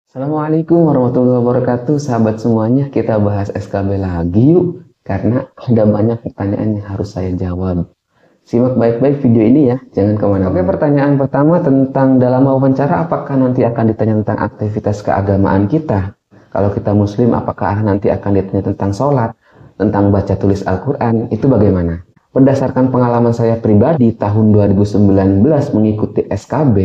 Assalamualaikum warahmatullahi wabarakatuh, sahabat semuanya. Kita bahas SKB lagi yuk, karena ada banyak pertanyaan yang harus saya jawab. Simak baik-baik video ini ya, jangan kemana-mana. Oke, pertanyaan pertama tentang dalam wawancara, apakah nanti akan ditanya tentang aktivitas keagamaan kita? Kalau kita muslim, apakah nanti akan ditanya tentang sholat, tentang baca tulis Al-Quran, itu bagaimana? Berdasarkan pengalaman saya pribadi tahun 2019 mengikuti SKB,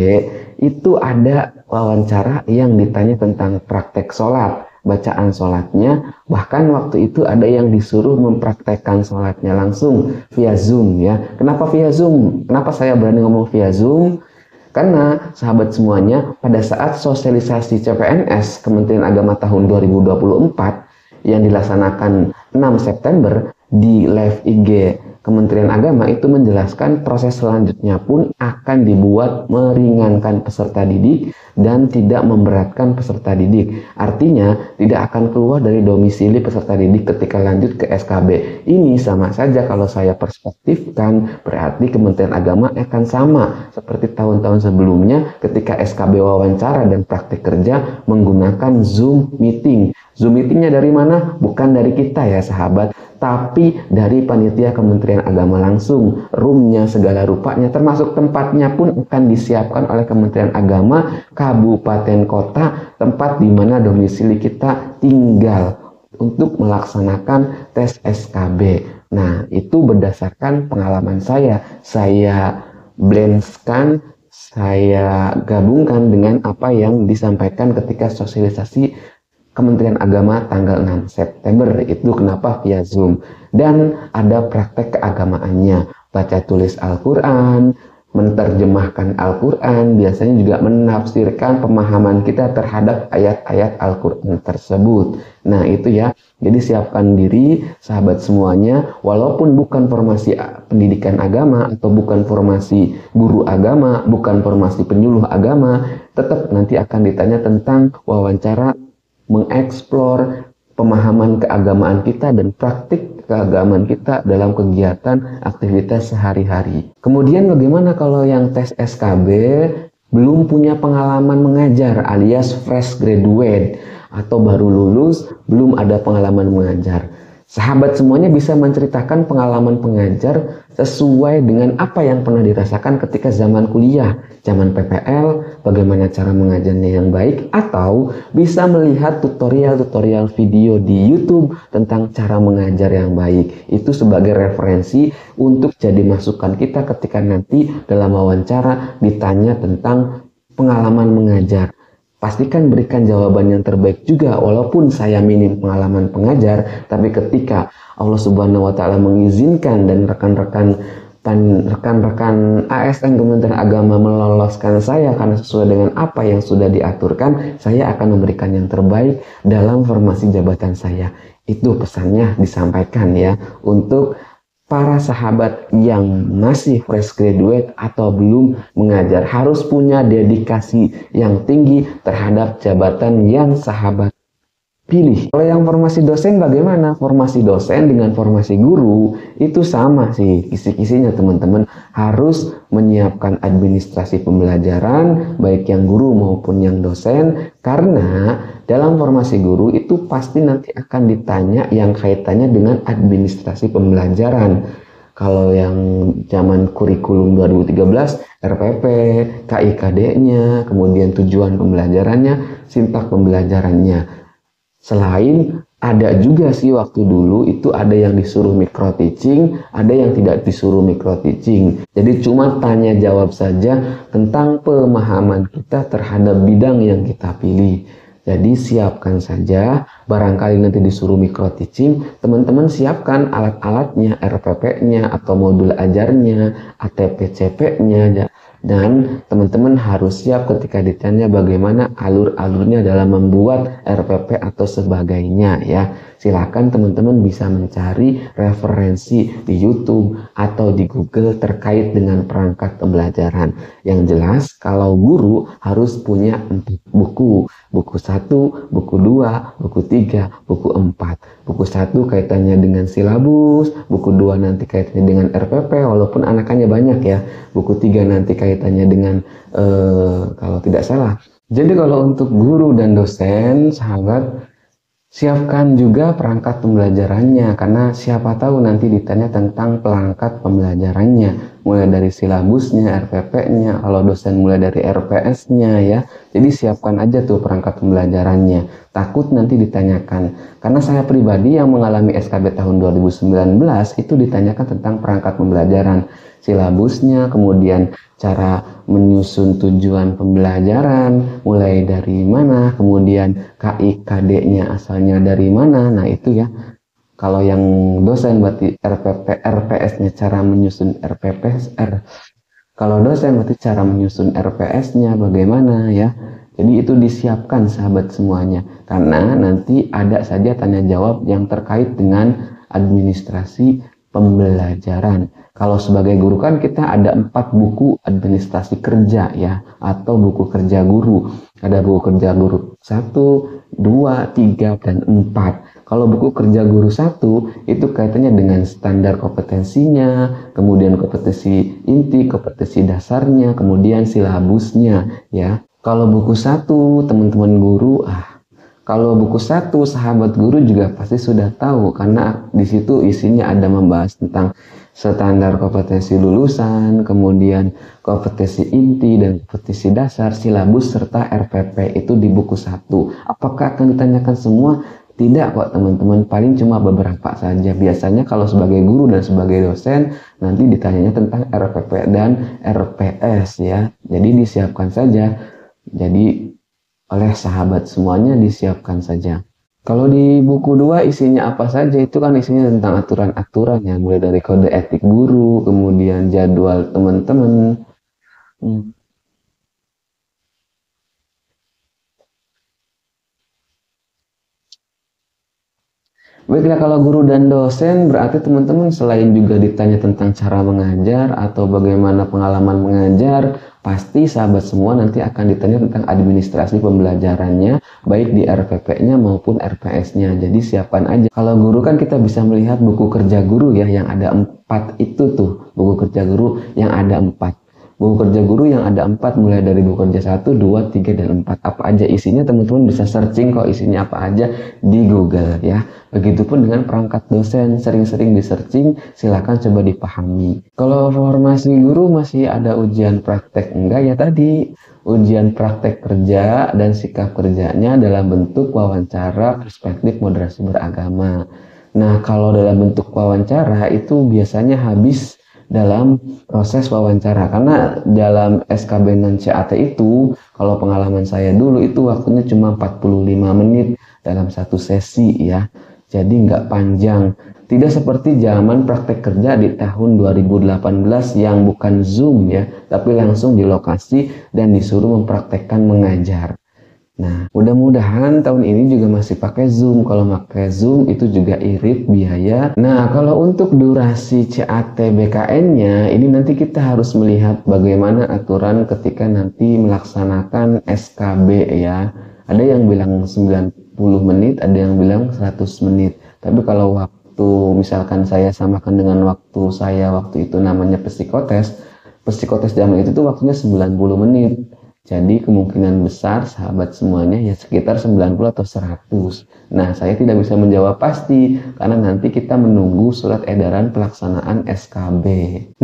itu ada wawancara yang ditanya tentang praktek sholat, bacaan sholatnya, bahkan waktu itu ada yang disuruh mempraktekkan sholatnya langsung via Zoom ya. Kenapa via Zoom? Kenapa saya berani ngomong via Zoom? Karena sahabat semuanya, pada saat sosialisasi CPNS Kementerian Agama tahun 2024 yang dilaksanakan 6 September di live IG Kementerian Agama itu menjelaskan proses selanjutnya pun akan dibuat meringankan peserta didik dan tidak memberatkan peserta didik. Artinya tidak akan keluar dari domisili peserta didik ketika lanjut ke SKB. Ini sama saja kalau saya perspektifkan, berarti Kementerian Agama akan sama seperti tahun-tahun sebelumnya ketika SKB wawancara dan praktik kerja menggunakan Zoom meeting. Zoom meetingnya dari mana? Bukan dari kita ya sahabat, tapi dari panitia Kementerian Agama langsung. Roomnya segala rupanya termasuk tempatnya pun akan disiapkan oleh Kementerian Agama, kabupaten kota, tempat di mana domisili kita tinggal untuk melaksanakan tes SKB. Nah, itu berdasarkan pengalaman saya blendkan, saya gabungkan dengan apa yang disampaikan ketika sosialisasi Kementerian Agama tanggal 6 September. Itu kenapa via Zoom. Dan ada praktek keagamaannya, baca tulis Al-Quran, menerjemahkan Al-Quran, biasanya juga menafsirkan pemahaman kita terhadap ayat-ayat Al-Quran tersebut. Nah itu ya, jadi siapkan diri sahabat semuanya, walaupun bukan formasi pendidikan agama atau bukan formasi guru agama, bukan formasi penyuluh agama, tetap nanti akan ditanya tentang wawancara mengeksplor pemahaman keagamaan kita dan praktik keagamaan kita dalam kegiatan aktivitas sehari-hari. Kemudian bagaimana kalau yang tes SKB belum punya pengalaman mengajar alias fresh graduate atau baru lulus belum ada pengalaman mengajar? Sahabat semuanya bisa menceritakan pengalaman pengajar sesuai dengan apa yang pernah dirasakan ketika zaman kuliah, zaman PPL, bagaimana cara mengajarnya yang baik, atau bisa melihat tutorial-tutorial video di YouTube tentang cara mengajar yang baik. Itu sebagai referensi untuk jadi masukan kita ketika nanti dalam wawancara ditanya tentang pengalaman mengajar. Pastikan berikan jawaban yang terbaik juga, walaupun saya minim pengalaman pengajar, tapi ketika Allah Subhanahu wa Ta'ala mengizinkan dan rekan-rekan ASN Kementerian Agama meloloskan saya karena sesuai dengan apa yang sudah diaturkan, saya akan memberikan yang terbaik dalam formasi jabatan saya. Itu pesannya disampaikan ya untuk para sahabat yang masih fresh graduate atau belum mengajar, harus punya dedikasi yang tinggi terhadap jabatan yang sahabat pilih. Kalau yang formasi dosen bagaimana? Formasi dosen dengan formasi guru itu sama sih kisi-kisinya teman-teman. Harus menyiapkan administrasi pembelajaran baik yang guru maupun yang dosen, karena dalam formasi guru itu pasti nanti akan ditanya yang kaitannya dengan administrasi pembelajaran. Kalau yang zaman kurikulum 2013, RPP, KIKD-nya, kemudian tujuan pembelajarannya, sintak pembelajarannya. Selain ada juga sih waktu dulu itu ada yang disuruh micro teaching, ada yang tidak disuruh micro teaching. Jadi cuma tanya jawab saja tentang pemahaman kita terhadap bidang yang kita pilih. Jadi siapkan saja, barangkali nanti disuruh micro teaching, teman-teman siapkan alat-alatnya, RPP-nya atau modul ajarnya, ATP-CP-nya, dan teman-teman harus siap ketika ditanya bagaimana alur-alurnya dalam membuat RPP atau sebagainya ya. Silakan teman-teman bisa mencari referensi di YouTube atau di Google terkait dengan perangkat pembelajaran. Yang jelas kalau guru harus punya 4 buku. Buku 1, buku 2, buku 3, buku 4. Buku 1 kaitannya dengan silabus, buku 2 nanti kaitannya dengan RPP walaupun anakannya banyak ya. Buku 3 nanti kaitannya dengan kalau tidak salah Jadi kalau untuk guru dan dosen, sahabat, siapkan juga perangkat pembelajarannya, karena siapa tahu nanti ditanya tentang perangkat pembelajarannya, mulai dari silabusnya, RPP-nya, kalau dosen mulai dari RPS-nya ya. Jadi siapkan aja tuh perangkat pembelajarannya. Takut nanti ditanyakan. Karena saya pribadi yang mengalami SKB tahun 2019 itu ditanyakan tentang perangkat pembelajaran, silabusnya, kemudian cara menyusun tujuan pembelajaran, mulai dari mana, kemudian KIKD-nya asalnya dari mana. Nah itu ya, kalau yang dosen berarti RPP, RPS-nya cara menyusun RPPS, kalau dosen berarti cara menyusun RPS-nya bagaimana ya. Jadi itu disiapkan sahabat semuanya, karena nanti ada saja tanya jawab yang terkait dengan administrasi pembelajaran. Kalau sebagai guru kan kita ada 4 buku administrasi kerja ya, atau buku kerja guru. Ada buku kerja guru 1, 2, 3, dan 4. Kalau buku kerja guru 1 itu kaitannya dengan standar kompetensinya, kemudian kompetensi inti, kompetensi dasarnya, kemudian silabusnya ya. Kalau buku 1 teman-teman guru, kalau buku 1 sahabat guru juga pasti sudah tahu, karena di situ isinya ada membahas tentang standar kompetensi lulusan, kemudian kompetensi inti dan kompetensi dasar, silabus serta RPP itu di buku 1. Apakah akan ditanyakan semua? Tidak kok teman-teman, paling cuma beberapa saja. Biasanya kalau sebagai guru dan sebagai dosen nanti ditanyanya tentang RPP dan RPS ya. Jadi disiapkan saja. Jadi oleh sahabat semuanya disiapkan saja. Kalau di buku 2 isinya apa saja, itu kan isinya tentang aturan-aturan ya, mulai dari kode etik guru, kemudian jadwal teman-teman. Baiklah, kalau guru dan dosen berarti teman-teman selain juga ditanya tentang cara mengajar atau bagaimana pengalaman mengajar, pasti sahabat semua nanti akan ditanya tentang administrasi pembelajarannya, baik di RPP-nya maupun RPS-nya. Jadi siapkan aja. Kalau guru kan kita bisa melihat buku kerja guru ya, yang ada 4 itu tuh, buku kerja guru yang ada 4. Buku kerja guru yang ada 4, mulai dari buku kerja 1, 2, 3, dan 4. Apa aja isinya teman-teman bisa searching kok isinya apa aja di Google ya. Begitupun dengan perangkat dosen, sering-sering di searching, silakan coba dipahami. Kalau formasi guru masih ada ujian praktek enggak ya, tadi ujian praktek kerja dan sikap kerjanya dalam bentuk wawancara perspektif moderasi beragama. Nah, kalau dalam bentuk wawancara itu biasanya habis dalam proses wawancara, karena dalam SKB non CAT itu kalau pengalaman saya dulu itu waktunya cuma 45 menit dalam satu sesi ya, jadi nggak panjang, tidak seperti zaman praktek kerja di tahun 2018 yang bukan Zoom ya, tapi langsung di lokasi dan disuruh mempraktekkan mengajar. Nah, mudah-mudahan tahun ini juga masih pakai Zoom. Kalau pakai Zoom itu juga irit biaya. Nah, kalau untuk durasi CAT BKN-nya, ini nanti kita harus melihat bagaimana aturan ketika nanti melaksanakan SKB ya. Ada yang bilang 90 menit, ada yang bilang 100 menit. Tapi kalau waktu misalkan saya samakan dengan waktu saya waktu itu namanya psikotes zaman itu tuh waktunya 90 menit. Jadi kemungkinan besar sahabat semuanya ya sekitar 90 atau 100. Nah, saya tidak bisa menjawab pasti karena nanti kita menunggu surat edaran pelaksanaan SKB.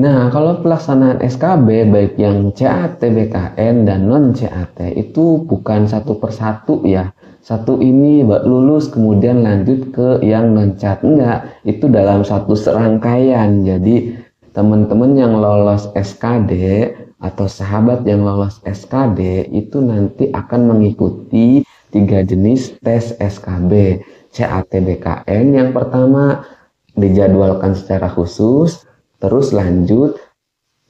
Nah, kalau pelaksanaan SKB baik yang CAT, BKN, dan non CAT itu bukan satu persatu ya. Satu ini lulus kemudian lanjut ke yang non CAT. Enggak, itu dalam satu serangkaian. Jadi teman-teman yang lolos SKD atau sahabat yang lolos SKD itu nanti akan mengikuti 3 jenis tes SKB. CAT BKN yang pertama dijadwalkan secara khusus, terus lanjut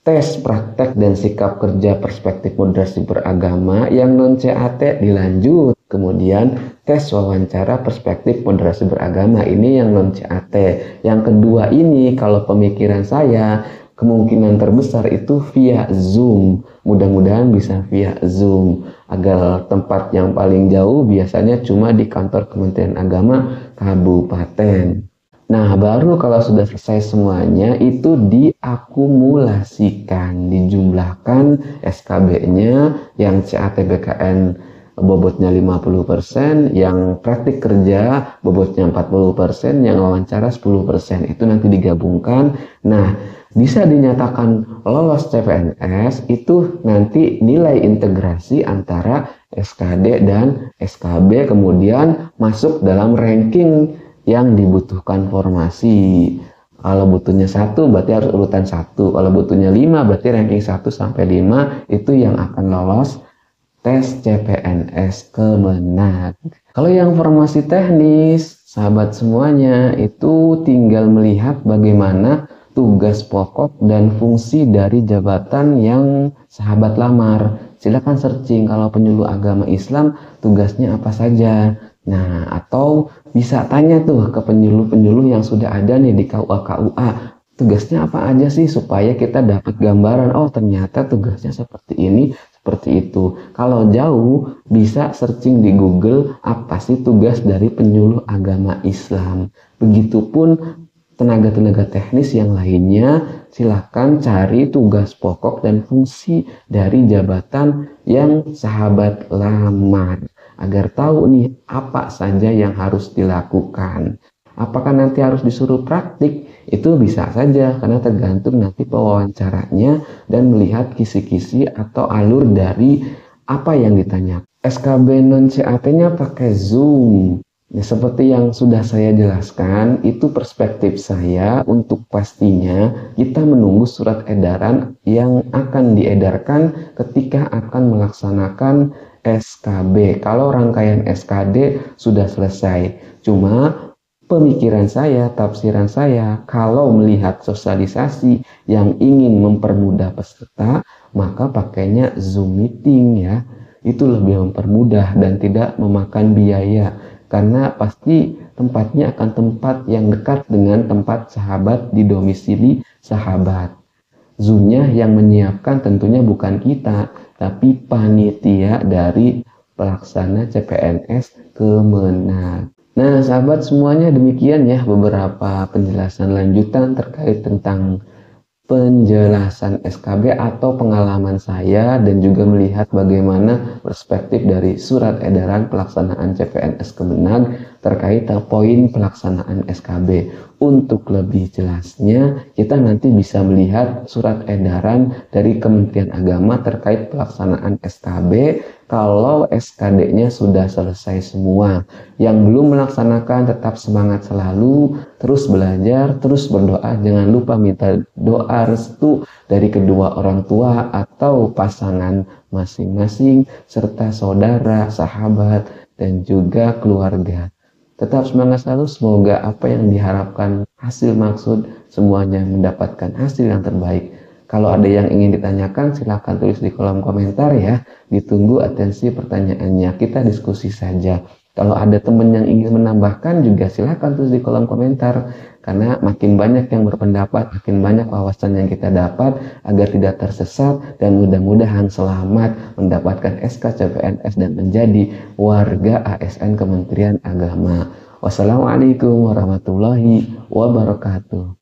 tes praktek dan sikap kerja perspektif moderasi beragama yang non CAT dilanjut, kemudian tes wawancara perspektif moderasi beragama ini yang non CAT. Yang kedua ini kalau pemikiran saya kemungkinan terbesar itu via Zoom. Mudah-mudahan bisa via Zoom. Agar tempat yang paling jauh biasanya cuma di kantor Kementerian Agama Kabupaten. Nah, baru kalau sudah selesai semuanya itu diakumulasikan, dijumlahkan SKB-nya yang CATBKN bobotnya 50%, yang praktik kerja bobotnya 40%, yang wawancara 10%. Itu nanti digabungkan. Nah, bisa dinyatakan lolos CPNS itu nanti nilai integrasi antara SKD dan SKB kemudian masuk dalam ranking yang dibutuhkan formasi. Kalau butuhnya 1 berarti harus urutan 1. Kalau butuhnya 5 berarti ranking 1 sampai 5 itu yang akan lolos tes CPNS Kemenag. Kalau yang formasi teknis, sahabat semuanya, itu tinggal melihat bagaimana tugas pokok dan fungsi dari jabatan yang sahabat lamar. Silakan searching kalau penyuluh agama Islam tugasnya apa saja. Nah, atau bisa tanya tuh ke penyuluh-penyuluh yang sudah ada nih di KUA-KUA. Tugasnya apa aja sih supaya kita dapat gambaran, oh ternyata tugasnya seperti ini, seperti itu. Kalau jauh bisa searching di Google apa sih tugas dari penyuluh agama Islam. Begitupun tenaga-tenaga teknis yang lainnya, silahkan cari tugas pokok dan fungsi dari jabatan yang sahabat lamar agar tahu nih apa saja yang harus dilakukan. Apakah nanti harus disuruh praktik? Itu bisa saja karena tergantung nanti pewawancaranya dan melihat kisi-kisi atau alur dari apa yang ditanya. SKB non CAT-nya pakai Zoom. Ya, seperti yang sudah saya jelaskan, itu perspektif saya untuk pastinya kita menunggu surat edaran yang akan diedarkan ketika akan melaksanakan SKB. Kalau rangkaian SKD sudah selesai. Cuma pemikiran saya, tafsiran saya, kalau melihat sosialisasi yang ingin mempermudah peserta, maka pakainya Zoom meeting ya. Itu lebih mempermudah dan tidak memakan biaya. Karena pasti tempatnya akan tempat yang dekat dengan tempat sahabat di domisili sahabat. Zoom-nya yang menyiapkan tentunya bukan kita, tapi panitia dari pelaksana CPNS Kemenag. Nah, sahabat semuanya demikian ya beberapa penjelasan lanjutan terkait tentang penjelasan SKB atau pengalaman saya dan juga melihat bagaimana perspektif dari surat edaran pelaksanaan CPNS Kemenag terkait poin pelaksanaan SKB. Untuk lebih jelasnya, kita nanti bisa melihat surat edaran dari Kementerian Agama terkait pelaksanaan SKB kalau SKD-nya sudah selesai semua. Yang belum melaksanakan tetap semangat selalu, terus belajar, terus berdoa. Jangan lupa minta doa restu dari kedua orang tua atau pasangan masing-masing, serta saudara, sahabat, dan juga keluarga. Tetap semangat selalu, semoga apa yang diharapkan hasil maksud semuanya mendapatkan hasil yang terbaik. Kalau ada yang ingin ditanyakan silahkan tulis di kolom komentar ya. Ditunggu atensi pertanyaannya, kita diskusi saja. Kalau ada teman yang ingin menambahkan juga silahkan tulis di kolom komentar. Karena makin banyak yang berpendapat, makin banyak wawasan yang kita dapat agar tidak tersesat dan mudah-mudahan selamat mendapatkan SK CPNS dan menjadi warga ASN Kementerian Agama. Wassalamualaikum warahmatullahi wabarakatuh.